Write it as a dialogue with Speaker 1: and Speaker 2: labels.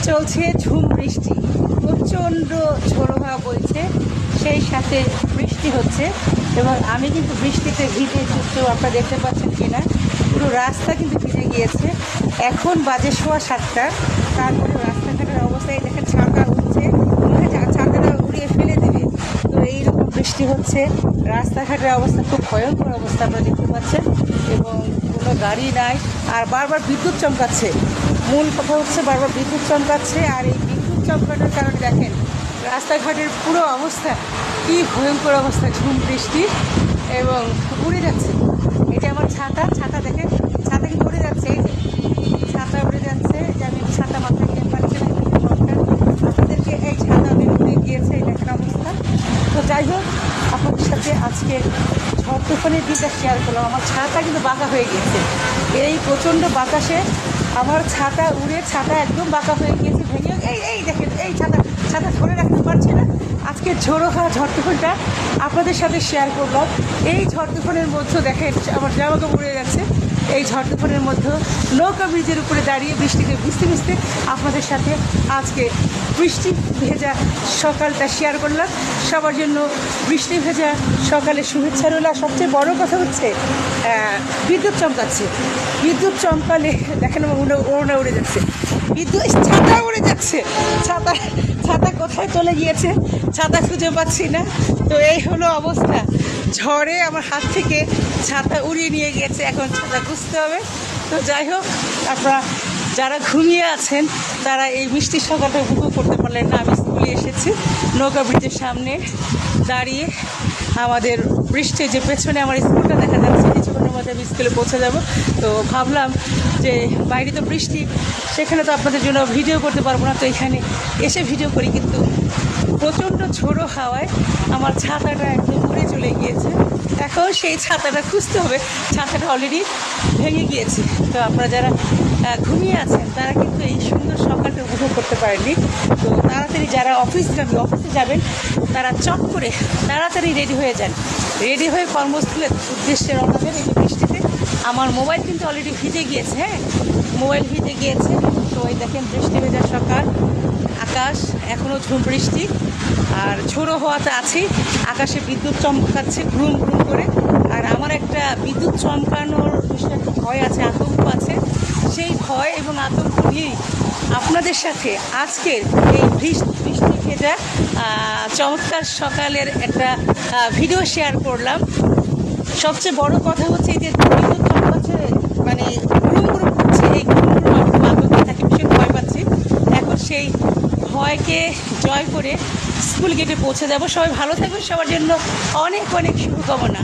Speaker 1: চলছে ঝুম বৃষ্টি, প্রচণ্ড ঝোড়ো হাওয়া বইছে, সেই সাথে বৃষ্টি হচ্ছে এবং আমি কিন্তু বৃষ্টিতে ভিজে চুপচে, আপনারা দেখতে পাচ্ছেন কিনা পুরো রাস্তা কিন্তু ভিজে গিয়েছে। এখন বাজে 7:15, তারপরে রাস্তাঘাটের অবস্থায় দেখেন ছাতা উঠছে, ছাতাটা উড়িয়ে ফেলে দেবে। তো এইরকম বৃষ্টি হচ্ছে, রাস্তাঘাটের অবস্থা খুব ভয়ঙ্কর অবস্থা আপনারা দেখতে পাচ্ছেন এবং কোনো গাড়ি নাই। আর বারবার বিদ্যুৎ চমকাচ্ছে, মূল কথা হচ্ছে বারবার বিদ্যুৎ চমকাচ্ছে। আর এই বিদ্যুৎ চমকানোর কারণে দেখেন রাস্তাঘাটের পুরো অবস্থা কী ভয়ঙ্কর অবস্থা, ঝুম বৃষ্টি এবং উড়ে যাচ্ছে। এই যে আমার ছাতা দেখেন, ছাতা কিন্তু উড়ে যাচ্ছে, এই যে ছাতা উড়ে যাচ্ছে, যে আমি ছাতা মাথায় নিয়ে পাচ্ছি না, আপনাদেরকে এই ছাতা উড়ে গিয়েছে, এই দেখেন অবস্থা। তো যাই হোক, আপনাদের সাথে আজকে ঝড় তুফানের দিনটা শেয়ার করলাম। আমার ছাতা কিন্তু বাঁকা হয়ে গিয়েছে, এই প্রচণ্ড বাতাসে আমার ছাতা উড়ে ছাতা একদম বাঁকা হয়ে গিয়েছে, ভেঙে এই দেখেন এই ছাতা ধরে রাখতে পারছে না। আজকে ঝোড়ো হাওয়া ঝড় তুফানটা আপনাদের সাথে শেয়ার করলাম। এই ঝড় তুফানের মধ্যে দেখেন আমার জামা কাপড় উড়ে যাচ্ছে। এই ঝড় তুফানের মধ্যে নৌকা ব্রিজের উপরে দাঁড়িয়ে বৃষ্টিতে ভিজতে আপনাদের সাথে আজকে বৃষ্টি ভেজা সকালটা শেয়ার করলাম। সবার জন্য বৃষ্টি ভেজা সকালে শুভেচ্ছা রইল। আর সবচেয়ে বড় কথা হচ্ছে বিদ্যুৎ চমকাচ্ছে, বিদ্যুৎ চমকালে দেখেন আমার ওড়না উড়ে যাচ্ছে, ছাতা উড়ে যাচ্ছে, ছাতা কোথায় চলে গিয়েছে, ছাতা খুঁজে পাচ্ছি না। তো এই হলো অবস্থা, ঝড়ে আমার হাত থেকে ছাতা উড়িয়ে নিয়ে গিয়েছে, এখন ছাতা খুঁজতে হবে। তো যাই হোক, আপনারা যারা ঘুমিয়ে আছেন তারা এই বৃষ্টির সকালটা উপভোগ করতে পারলেন না। আমি স্কুলে এসেছি, নৌকা ব্রিজের সামনে দাঁড়িয়ে আমাদের বৃষ্টির যে পেছনে আমার স্কুলটা দেখা যাচ্ছে, কিছুক্ষণের মধ্যে আমি স্কুলে পৌঁছে যাব। তো ভাবলাম যে বাইরে তো বৃষ্টি, সেখানে তো আপনাদের জন্য ভিডিও করতে পারবো না, তো এখানে এসে ভিডিও করি। কিন্তু প্রচণ্ড ঝোড়ো হাওয়ায় আমার ছাতাটা একদম উড়ে চলে গিয়েছে, এখন সেই ছাতাটা খুঁজতে হবে। ছাতাটা অলরেডি ভেঙে গিয়েছে। তো আপনারা যারা ঘুমিয়ে আছেন তারা কিন্তু এই সুন্দর সকালটা উপভোগ করতে পারেননি। তো তাড়াতাড়ি যারা অফিসে যাবেন তারা চট করে তাড়াতাড়ি রেডি হয়ে যান, রেডি হয়ে কর্মস্থলের উদ্দেশ্যে রওনা দেন। এই বৃষ্টিতে আমার মোবাইল কিন্তু অলরেডি ভিজে গিয়েছে, হ্যাঁ মোবাইল ভিজে গিয়েছে। তো ওই দেখেন বৃষ্টি ভেজা সকাল, আকাশ এখনও ঝুম বৃষ্টি আর ঝোড়ো হওয়াতে আছেই, আকাশে বিদ্যুৎ চমকাচ্ছে গ্রুম গ্রুম করে। আর আমার একটা বিদ্যুৎ চমকানোর বিষয়ে একটা ভয় আছে, আতঙ্ক আছে। সেই ভয় এবং আতঙ্ক নিয়েই আপনাদের সাথে আজকের এই বৃষ্টি ভেজা চমৎকার সকালের একটা ভিডিও শেয়ার করলাম। সবচেয়ে বড় কথা হচ্ছে এই যে বিদ্যুৎ চমকাচ্ছে, মানে গ্রুম গ্রুম করছে, এই গ্রুম গ্রুম খুব আতঙ্ক থাকে, ভীষণ ভয় পাচ্ছি। এখন সেই ভয়কে জয় করে স্কুল গেটে পৌঁছে যাব। সবাই ভালো থাকবেন, সবার জন্য অনেক অনেক শুভকামনা।